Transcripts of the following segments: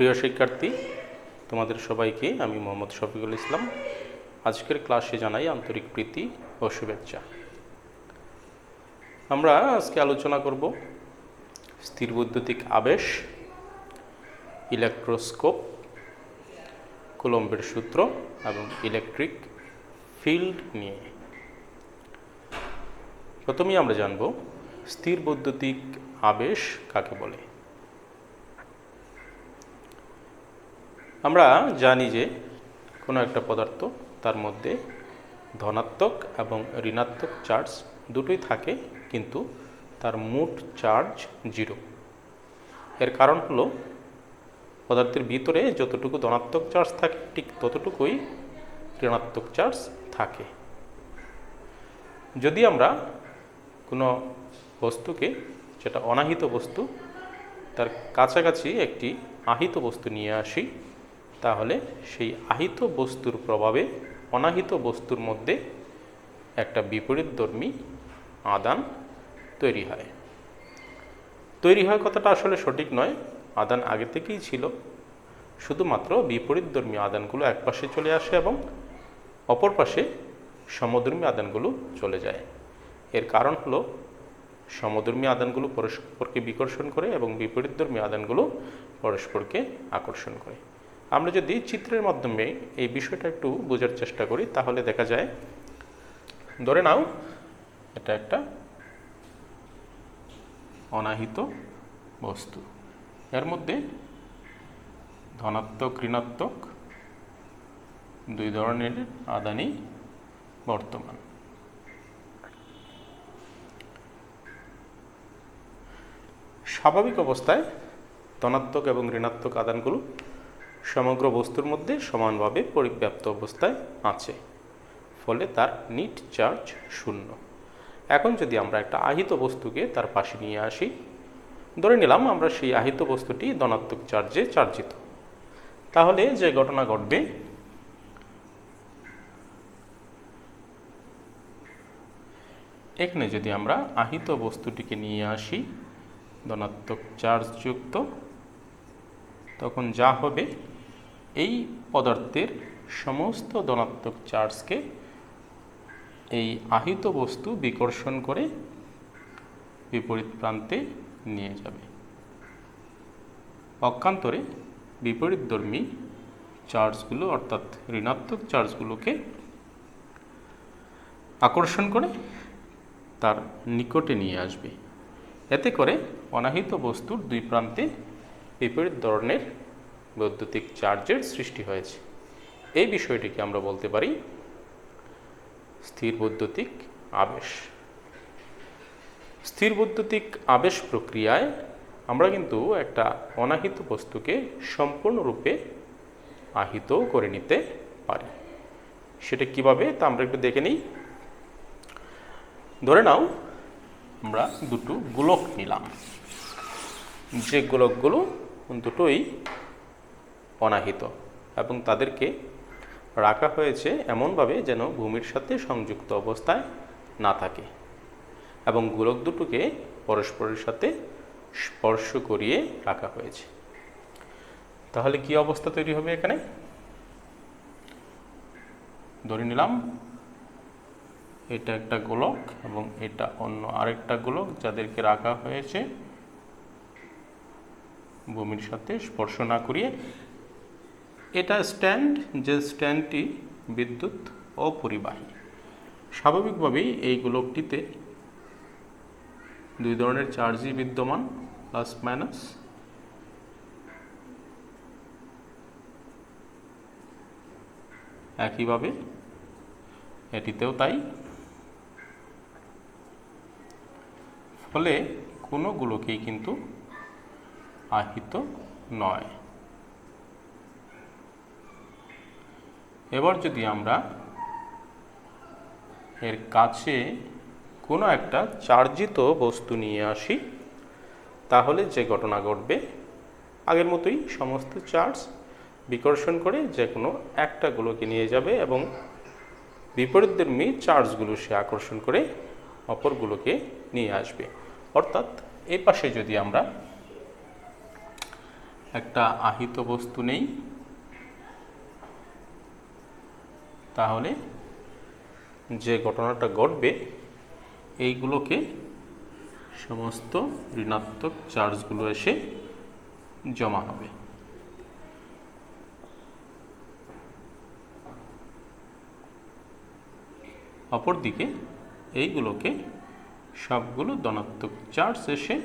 প্রিয় শিক্ষার্থী, তোমাদের সবাইকে আমি মোহাম্মদ শফিকুল ইসলাম আজকের ক্লাসে জানাই আন্তরিক প্রীতি ও শুভেচ্ছা। আমরা আজকে আলোচনা করব স্থির বৈদ্যুতিক আবেশ, ইলেকট্রোস্কোপ, কুলম্বের সূত্র এবং ইলেকট্রিক ফিল্ড নিয়ে। প্রথমেই আমরা জানব স্থির বৈদ্যুতিক আবেশ কাকে বলে। আমরা জানি যে কোনো একটা পদার্থ তার মধ্যে ধনাত্মক এবং ঋণাত্মক চার্জ দুটোই থাকে, কিন্তু তার মোট চার্জ 0। এর কারণ হলো পদার্থের ভিতরে যতটুকু ধনাত্মক চার্জ থাকে ঠিক ততটুকুই ঋণাত্মক চার্জ থাকে। যদি আমরা কোনো বস্তুকে, যেটা অনাহিত বস্তু, তার কাছাকাছি একটি আহিত বস্তু নিয়ে আসি, তাহলে সেই আহিত বস্তুর প্রভাবে অনাহিত বস্তুর মধ্যে একটা বিপরীতধর্মী আদান তৈরি হয়। কথাটা আসলে সঠিক নয়, আদান আগে থেকেই ছিল, শুধুমাত্র বিপরীতধর্মী আদানগুলো এক পাশে চলে আসে এবং অপর পাশে সমধর্মী আদানগুলো চলে যায়। এর কারণ হলো সমধর্মী আদানগুলো পরস্পরকে বিকর্ষণ করে এবং বিপরীতধর্মী আদানগুলো পরস্পরকে আকর্ষণ করে। আমরা যদি চিত্রের মাধ্যমে এই বিষয়টা একটু বোঝার চেষ্টা করি, তাহলে দেখা যায়, ধরে নাও এটা একটা অনাহিত বস্তু, এর মধ্যে ধনাত্মক ঋণাত্মক দুই ধরনের আদানই বর্তমান। স্বাভাবিক অবস্থায় ধনাত্মক এবং ঋণাত্মক আদানগুলো সমগ্র বস্তুর মধ্যে সমানভাবে পরিব্যাপ্ত অবস্থায় আছে, ফলে তার নিট চার্জ 0। এখন যদি আমরা একটা আহিত বস্তুকে তার পাশে নিয়ে আসি, ধরে নিলাম আমরা সেই আহিত বস্তুটি ধনাত্মক চার্জে চার্জিত, তাহলে যে ঘটনা ঘটবে, এখানে যদি আমরা আহিত বস্তুটিকে নিয়ে আসি ধনাত্মক চার্জযুক্ত, তখন যা হবে, এই পদার্থের সমস্ত ধনাত্মক চার্জকে এই আহিত বস্তু বিকর্ষণ করে বিপরীত প্রান্তে নিয়ে যাবে। পক্ষান্তরে বিপরীতধর্মী চার্জগুলো অর্থাৎ ঋণাত্মক চার্জগুলোকে আকর্ষণ করে তার নিকটে নিয়ে আসবে। এতে করে অনাহিত বস্তুর দুই প্রান্তে বিপরীত ধরনের বৈদ্যুতিক চার্জের সৃষ্টি হয়েছে। এই বিষয়টিকে আমরা বলতে পারি স্থির বৈদ্যুতিক আবেশ। স্থির বৈদ্যুতিক আবেশ প্রক্রিয়ায় আমরা কিন্তু একটা অনাহিত বস্তুকে সম্পূর্ণরূপে আহিত করে নিতে পারি। সেটা কিভাবে তা আমরা একটু দেখে নিই। ধরে নাও আমরা দুটো গোলক নিলাম, যে গোলকগুলো দুটোই অনাহিত এবং তাদেরকে রাখা হয়েছে এমনভাবে যেন ভূমির সাথে সংযুক্ত অবস্থায় না থাকে, এবং গোলক দুটোকে পরস্পরের সাথে স্পর্শ করিয়ে রাখা হয়েছে। তাহলে কি অবস্থা তৈরি হবে? এখানে ধরে নিলাম এটা একটা গোলক এবং এটা অন্য আরেকটা গোলক, যাদেরকে রাখা হয়েছে ভূমির সাথে স্পর্শ না করিয়ে। এটা স্ট্যান্ড, যে স্ট্যান্ডটি বিদ্যুৎ অপরিবাহী। স্বাভাবিকভাবেই এই গোলকটিতে দুই ধরনের চার্জই বিদ্যমান, প্লাস মাইনাস। একইভাবে এটিতেও তাই। ফলে কোনো গোলকেই কিন্তু আহিত নয়। এবার যদি আমরা এর কাছে কোনো একটা চার্জিত বস্তু নিয়ে আসি, তাহলে যে ঘটনা ঘটবে, আগের মতোই সমস্ত চার্জ বিকর্ষণ করে যে কোনো একটা গোলকে নিয়ে যাবে এবং বিপরীতধর্মী চার্জগুলো সে আকর্ষণ করে অপরগুলোকে নিয়ে আসবে। অর্থাৎ এই পাশে যদি আমরা একটা আহিত বস্তু নেই, তাহলে যে ঘটনাটা ঘটবে এইগুলোকে সমস্ত ঋণাত্মক চার্জগুলো এসে জমা হবে। অপরদিকে এইগুলোকে সবগুলো ধনাত্মক চার্জ এসে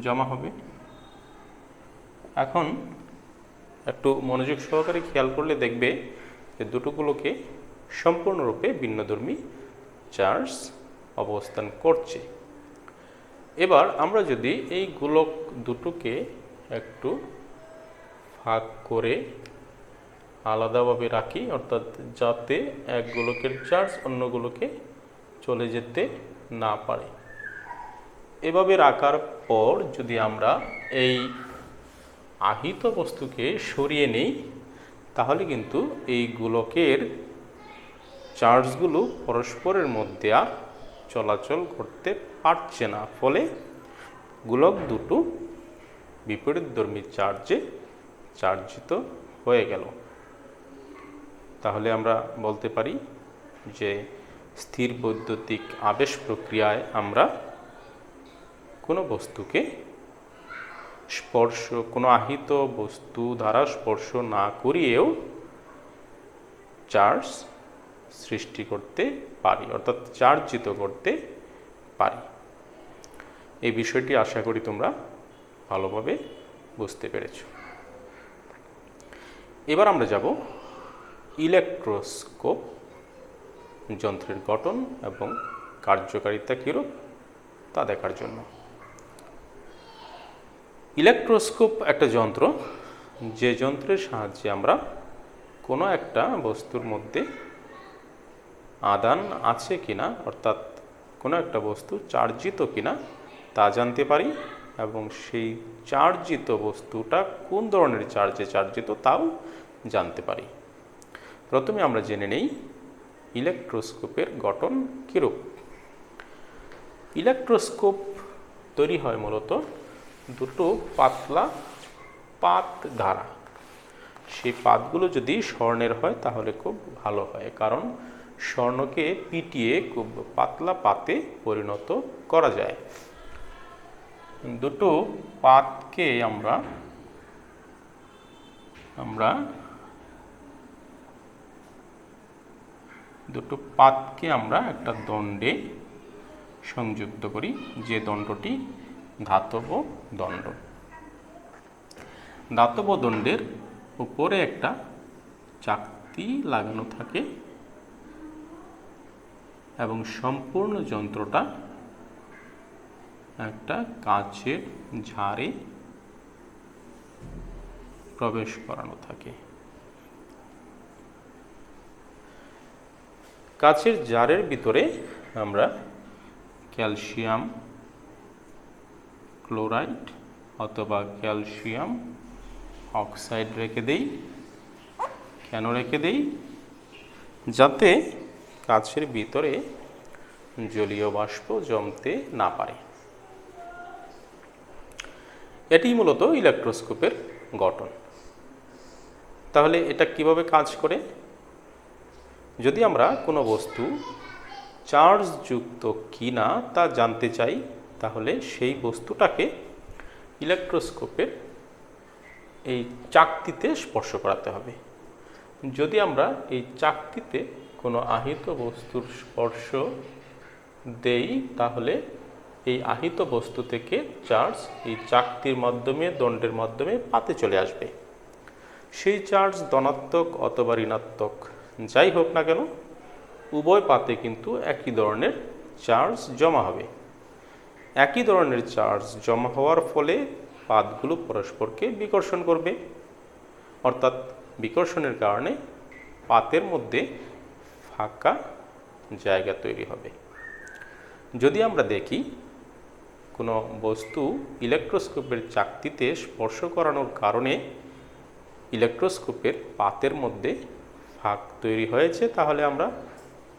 জমা হবে। এখন একটু মনোযোগ সহকারে খেয়াল করলে দেখবে যে দুটোগুলোকে সম্পূর্ণরূপে ভিন্নধর্মী চার্জ অবস্থান করছে। এবার আমরা যদি এই গোলক দুটোকে একটু ভাগ করে আলাদাভাবে রাখি, অর্থাৎ যাতে এক গোলকের চার্জ অন্য গোলকে চলে যেতে না পারে, এভাবে রাখার পর যদি আমরা এই আহিত বস্তুকে সরিয়ে নেই, তাহলে কিন্তু এই গোলকের চার্জগুলো পরস্পরের মধ্যে আর চলাচল করতে পারছে না, ফলে গোলক দুটো বিপরীতধর্মী চার্জে চার্জিত হয়ে গেল। তাহলে আমরা বলতে পারি যে স্থির বৈদ্যুতিক আবেশ প্রক্রিয়ায় আমরা কোনো বস্তুকে স্পর্শ, কোনো আহিত বস্তু দ্বারা স্পর্শ না করিয়েও চার্জ সৃষ্টি করতে পারি, অর্থাৎ চার্জিত করতে পারি। এই বিষয়টি আশা করি তোমরা ভালোভাবে বুঝতে পেরেছ। এবার আমরা যাব ইলেকট্রোস্কোপ যন্ত্রের গঠন এবং কার্যকারিতা কীরূপ তা দেখার জন্য। ইলেকট্রোস্কোপ একটা যন্ত্র, যে যন্ত্রের সাহায্যে আমরা কোনো একটা বস্তুর মধ্যে আদান আছে কিনা, অর্থাৎ কোনো একটা বস্তু চার্জিত কিনা তা জানতে পারি, এবং সেই চার্জিত বস্তুটা কোন ধরনের চার্জে চার্জিত তাও জানতে পারি। প্রথমে আমরা জেনে নেই ইলেকট্রোস্কোপের গঠন কীরূপ। ইলেকট্রোস্কোপ তৈরি হয় মূলত দুটো পাতলা পাত দ্বারা। সেই পাতগুলো যদি স্বর্ণের হয় তাহলে খুব ভালো হয়, কারণ স্বর্ণকে পিটিয়ে খুব পাতলা পাতে পরিণত করা যায়। দুটো পাতকে আমরা একটা দণ্ডে সংযুক্ত করি, যে দণ্ডটি ধাতব দণ্ড। ধাতব দণ্ডের উপরে একটা চাকতি লাগানো থাকে এবং সম্পূর্ণ যন্ত্রটা একটা কাচের ঝাড়ে প্রবেশ করানো থাকে। কাচের জারের ভিতরে আমরা ক্যালসিয়াম ক্লোরাইড অথবা ক্যালসিয়াম অক্সাইড রেখে দেই। কেন রেখে দেই? যাতে কাচের ভিতরে জলীয় বাষ্প জমতে না পারে। এটি মূলত ইলেকট্রোস্কোপের গঠন। তাহলে এটা কিভাবে কাজ করে? যদি আমরা কোনো বস্তু চার্জযুক্ত কিনা তা জানতে চাই, তাহলে সেই বস্তুটাকে ইলেকট্রোস্কোপের এই চাকতিতে স্পর্শ করাতে হবে। যদি আমরা এই চাকতিতে কোনো আহিত বস্তুর স্পর্শ দেই, তাহলে এই আহিত বস্তু থেকে চার্জ এই চাকতির মাধ্যমে, দণ্ডের মাধ্যমে পাতে চলে আসবে। সেই চার্জ ধনাত্মক অথবা ঋণাত্মক যাই হোক না কেন, উভয় পাতে কিন্তু একই ধরনের চার্জ জমা হবে। একই ধরনের চার্জ জমা হওয়ার ফলে পাতগুলো পরস্পরকে বিকর্ষণ করবে, অর্থাৎ বিকর্ষণের কারণে পাতের মধ্যে ফাঁকা জায়গা তৈরি হবে। যদি আমরা দেখি কোনো বস্তু ইলেকট্রোস্কোপের চাকতিতে স্পর্শ করানোর কারণে ইলেকট্রোস্কোপের পাতের মধ্যে ফাঁক তৈরি হয়েছে, তাহলে আমরা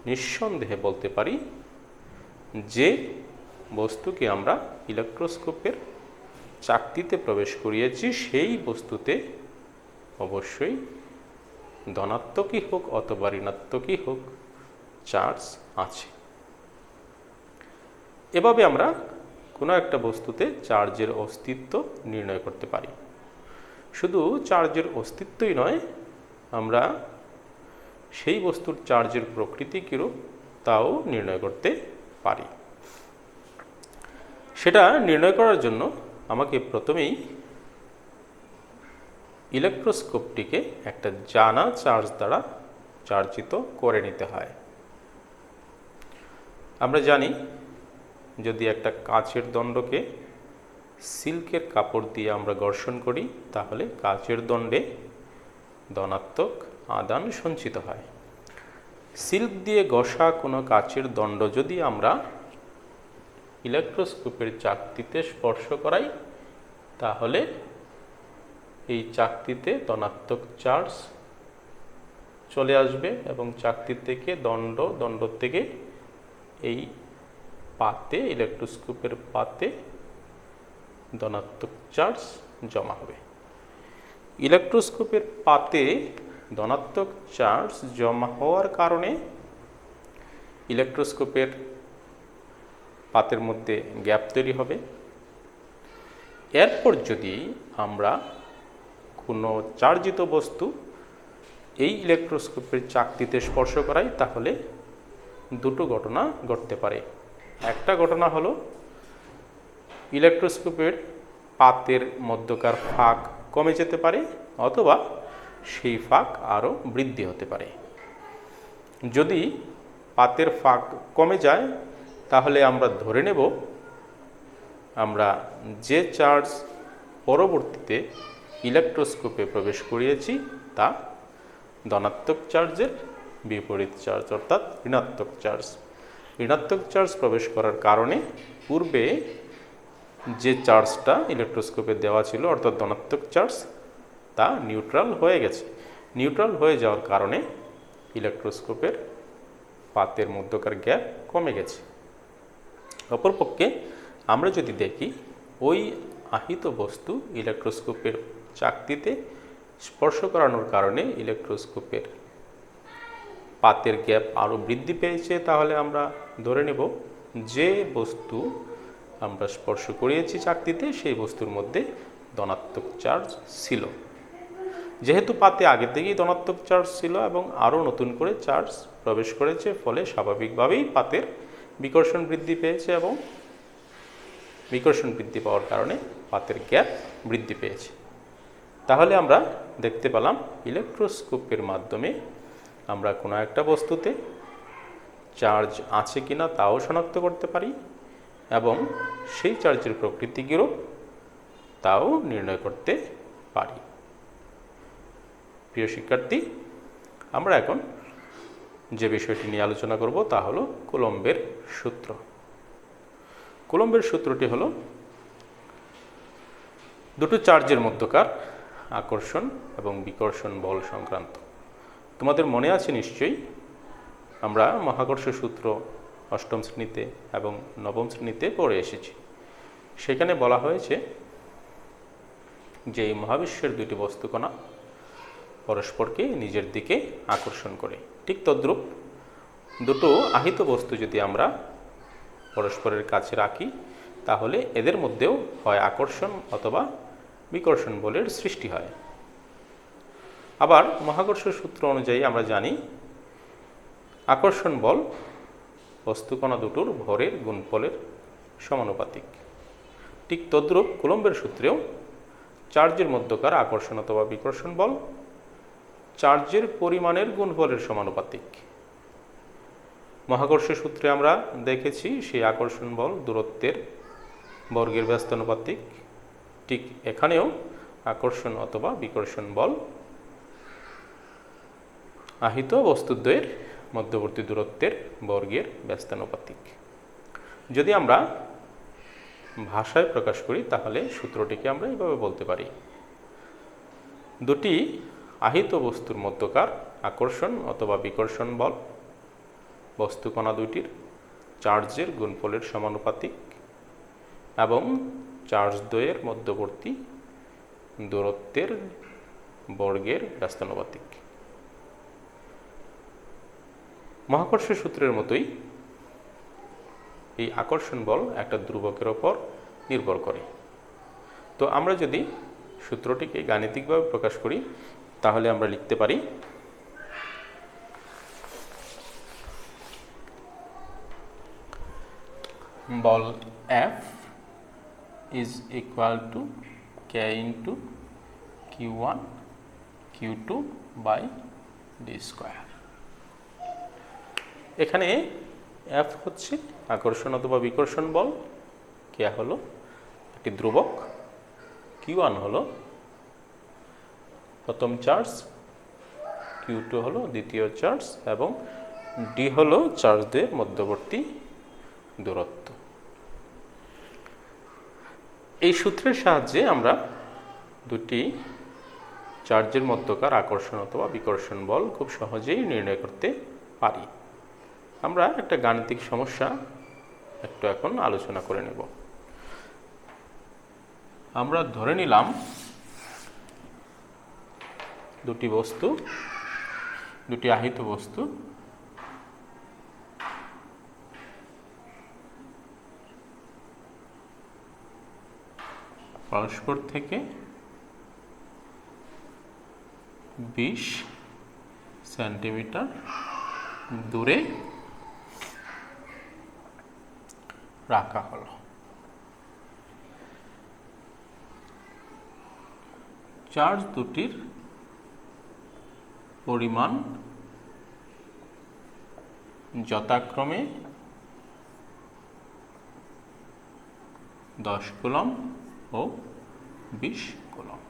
নিঃসন্দেহে বলতে পারি যে বস্তুকে আমরা ইলেকট্রোস্কোপের চাকতিতে প্রবেশ করিয়েছি সেই বস্তুতে অবশ্যই ধনাত্মকই হোক অথবা ঋণাত্মকই হোক চার্জ আছে। এভাবে আমরা কোনো একটা বস্তুতে চার্জের অস্তিত্ব নির্ণয় করতে পারি। শুধু চার্জের অস্তিত্বই নয়, আমরা সেই বস্তুর চার্জের প্রকৃতি কীরূপ তাও নির্ণয় করতে পারি। সেটা নির্ণয় করার জন্য আমাকে প্রথমেই ইলেকট্রোস্কোপটিকে একটা জানা চার্জ দ্বারা চার্জিত করে নিতে হয়। আমরা জানি যদি একটা কাচের দণ্ডকে সিল্কের কাপড় দিয়ে আমরা ঘর্ষণ করি তাহলে কাচের দণ্ডে ধনাত্মক আদান সঞ্চিত হয়। সিল্ক দিয়ে ঘষা কোনো কাচের দণ্ড যদি আমরা ইলেকট্রোস্কোপের চাকতিতে স্পর্শ করাই তাহলে এই চাকতিতে ধনাত্মক চার্জ চলে আসবে এবং চাকতি থেকে দণ্ড থেকে এই পাতে ইলেকট্রোস্কোপের পাতে ধনাত্মক চার্জ জমা হবে। ইলেকট্রোস্কোপের পাতে ধনাত্মক চার্জ জমা হওয়ার কারণে ইলেকট্রোস্কোপের পাতের মধ্যে গ্যাপ তৈরি হবে। এরপর যদি আমরা কোনো চার্জিত বস্তু এই ইলেকট্রোস্কোপের চাকতিতে স্পর্শ করাই তাহলে দুটো ঘটনা ঘটতে পারে। একটা ঘটনা হলো ইলেকট্রোস্কোপের পাতের মধ্যকার ফাঁক কমে যেতে পারে অথবা সেই ফাঁক আরও বৃদ্ধি হতে পারে। যদি পাতের ফাঁক কমে যায় তাহলে আমরা ধরে নেব আমরা যে চার্জ পরবর্তীতে ইলেকট্রোস্কোপে প্রবেশ করিয়েছি তা ধনাত্মক চার্জের বিপরীত চার্জ অর্থাৎ ঋণাত্মক চার্জ। ঋণাত্মক চার্জ প্রবেশ করার কারণে পূর্বে যে চার্জটা ইলেকট্রোস্কোপে দেওয়া ছিল অর্থাৎ ধনাত্মক চার্জ তা নিউট্রাল হয়ে গেছে। নিউট্রাল হয়ে যাওয়ার কারণে ইলেকট্রোস্কোপের পাতের মধ্যকার গ্যাপ কমে গেছে। অপরপক্ষে আমরা যদি দেখি ওই আহিত বস্তু ইলেকট্রোস্কোপের চাকতিতে স্পর্শ করানোর কারণে ইলেকট্রোস্কোপের পাতের গ্যাপ আরও বৃদ্ধি পেয়েছে, তাহলে আমরা ধরে নেব যে বস্তু আমরা স্পর্শ করিয়েছি চাকতিতে সেই বস্তুর মধ্যে ধনাত্মক চার্জ ছিল। যেহেতু পাতে আগে থেকেই ধনাত্মক চার্জ ছিল এবং আরও নতুন করে চার্জ প্রবেশ করেছে, ফলে স্বাভাবিকভাবেই পাতের বিকর্ষণ বৃদ্ধি পেয়েছে এবং বিকর্ষণ বৃদ্ধি পাওয়ার কারণে পাতের গ্যাপ বৃদ্ধি পেয়েছে। তাহলে আমরা দেখতে পেলাম ইলেকট্রোস্কোপের মাধ্যমে আমরা কোনো একটা বস্তুতে চার্জ আছে কিনা তাও শনাক্ত করতে পারি এবং সেই চার্জের প্রকৃতি কীরূপ তাও নির্ণয় করতে পারি। প্রিয় শিক্ষার্থী, আমরা এখন যে বিষয়টি নিয়ে আলোচনা করব তা হলো কুলম্বের সূত্র। কুলম্বের সূত্রটি হলো দুটো চার্জের মধ্যকার আকর্ষণ এবং বিকর্ষণ বল সংক্রান্ত। তোমাদের মনে আছে নিশ্চয়ই আমরা মহাকর্ষ সূত্র অষ্টম শ্রেণীতে এবং নবম শ্রেণীতে পড়ে এসেছি। সেখানে বলা হয়েছে যে এই মহাবিশ্বের দুইটি বস্তুকণা পরস্পরকে নিজের দিকে আকর্ষণ করে। ঠিক তদ্রূপ দুটো আহিত বস্তু যদি আমরা পরস্পরের কাছে রাখি তাহলে এদের মধ্যেও হয় আকর্ষণ অথবা বিকর্ষণ বলের সৃষ্টি হয়। আবার মহাকর্ষ সূত্র অনুযায়ী আমরা জানি আকর্ষণ বল বস্তুকণা দুটোর ভরের গুণফলের সমানুপাতিক। ঠিক তদ্রূপ কুলম্বের সূত্রেও চার্জের মধ্যকার আকর্ষণ অথবা বিকর্ষণ বল চার্জের পরিমাণের গুণফলের সমানুপাতিক। মহাকর্ষ সূত্রে আমরা দেখেছি সেই আকর্ষণ বল দূরত্বের বর্গের ব্যস্তানুপাতিক। ঠিক এখানেও আকর্ষণ অথবা বিকর্ষণ বল আহিত বস্তুদ্বয়ের মধ্যবর্তী দূরত্বের বর্গের ব্যস্তানুপাতিক। যদি আমরা ভাষায় প্রকাশ করি তাহলে সূত্রটিকে আমরা এইভাবে বলতে পারি, দুটি আহিত বস্তুর মধ্যকার আকর্ষণ অথবা বিকর্ষণ বল বস্তুকণা দুইটির চার্জের গুণফলের সমানুপাতিক এবং চার্জ দ্বয়ের মধ্যবর্তী দূরত্বের বর্গের ব্যস্তানুপাতিক। মহাকর্ষ সূত্রের মতোই এই আকর্ষণ বল একটা ধ্রুবকের ওপর নির্ভর করে। তো আমরা যদি সূত্রটিকে গাণিতিকভাবে প্রকাশ করি তাহলে আমরা লিখতে পারি বল F is equal to K into Q1 Q2 by D square। এখানে F হচ্ছে আকর্ষণ অথবা বিকর্ষণ বল, K হলো একটি ধ্রুবক, Q1 হলো প্রথম চার্জ, Q2 হলো দ্বিতীয় চার্জ এবং D হলো চার্জদের মধ্যবর্তী দূরত্ব। এই সূত্রের সাহায্যে আমরা দুটি চার্জের মধ্যকার আকর্ষণ অথবা বিকর্ষণ বল খুব সহজেই নির্ণয় করতে পারি। আমরা একটা গাণিতিক সমস্যা একটু এখন আলোচনা করে নেব। আমরা ধরে নিলাম দুটি আহিত বস্তু পরস্পর থেকে 20 সেন্টিমিটার দূরে রাখা হলো। চার্জ দুটির পরিমাণ যথাক্রমে 10 কুলম্ব ও 20 কুলম্ব।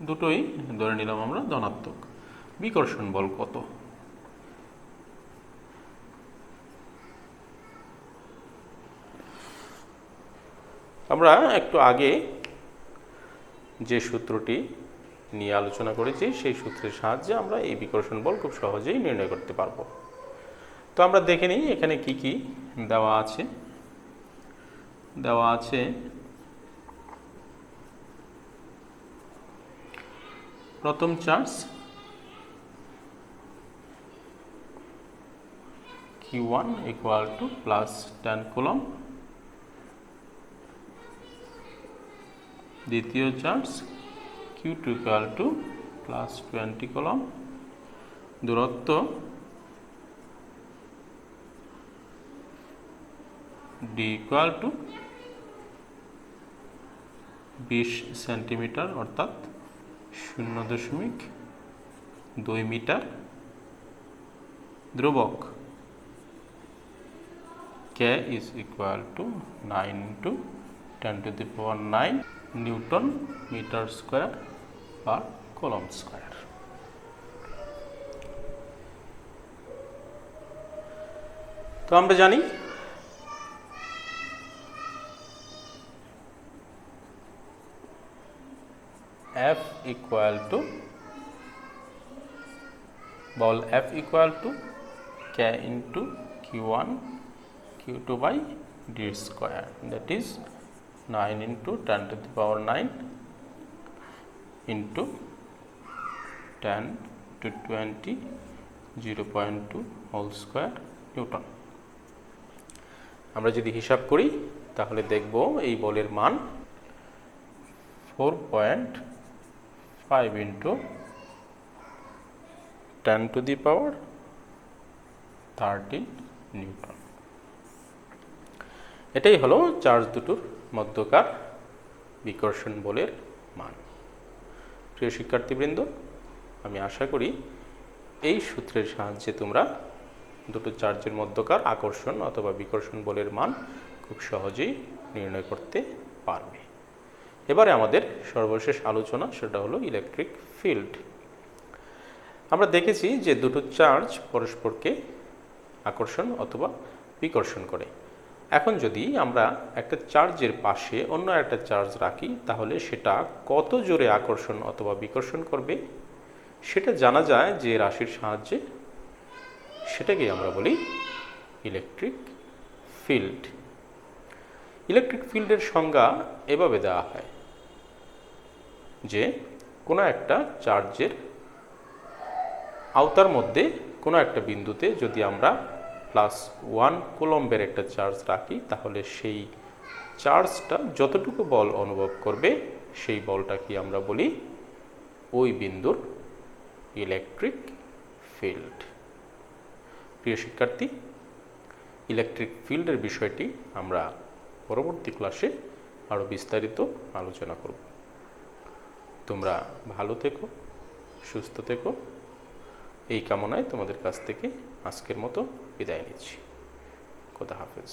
দুটোই ধরে নিলাম আমরা ধনাত্মক। বিকর্ষণ বল কত? আমরা একটু আগে যে সূত্রটি নিয়ে আলোচনা করেছি সেই সূত্রের সাহায্যে আমরা এই বিকর্ষণ বল খুব সহজেই নির্ণয় করতে পারবো। তো আমরা দেখে নিই এখানে কি কি দেওয়া আছে। প্রথম charge Q1 equal to plus 10 coulomb, দ্বিতীয় charge Q2 equal to plus 20 coulomb, দূরত্ব D equal to 20 সেন্টিমিটার অর্থাৎ 0.2 মিটার। ধ্রুবক K is equal to 9 into 10 to the power 9 newton metre square বা কুলম্ব স্কয়ার। তো আমরা জানি F equal to ball F equal to K into Q1 Q2 by D square, that is 9 into 10 to the power 9 into 10 to 20 0.2 whole square Newton. আমরা যদি হিসাব করি তাহলে দেখব এই বলের মান 4.5 into 10 to the power 30 Newton. এটাই হলো চার্জ দুটোর মধ্যকার বিকর্ষণ বলের মান। প্রিয় শিক্ষার্থীবৃন্দ, আমি আশা করি এই সূত্রের সাহায্যে তোমরা দুটো চার্জের মধ্যকার আকর্ষণ অথবা বিকর্ষণ বলের মান খুব সহজেই নির্ণয় করতে পারবে। এবারে আমাদের সর্বশেষ আলোচনা সেটা হলো ইলেকট্রিক ফিল্ড। আমরা দেখেছি যে দুটো চার্জ পরস্পরকে আকর্ষণ অথবা বিকর্ষণ করে। এখন যদি আমরা একটা চার্জের পাশে অন্য একটা চার্জ রাখি তাহলে সেটা কত জোরে আকর্ষণ অথবা বিকর্ষণ করবে সেটা জানা যায় যে রাশির সাহায্যে, সেটাকেই আমরা বলি ইলেকট্রিক ফিল্ড। ইলেকট্রিক ফিল্ডের সংজ্ঞা এভাবে দেওয়া হয় যে কোনো একটা চার্জের আওতার মধ্যে কোনো একটা বিন্দুতে যদি আমরা +1 কুলম্বের একটা চার্জ রাখি, তাহলে সেই চার্জটা যতটুকু বল অনুভব করবে সেই বলটাকে আমরা বলি ওই বিন্দুর ইলেকট্রিক ফিল্ড। প্রিয় শিক্ষার্থী, ইলেকট্রিক ফিল্ডের বিষয়টি আমরা পরবর্তী ক্লাসে আরও বিস্তারিত আলোচনা করব। তোমরা ভালো থেকো, সুস্থ থেকো, এই কামনায় তোমাদের কাছ থেকে আজকের মতো বিদায় নিচ্ছি। খোদা হাফেজ।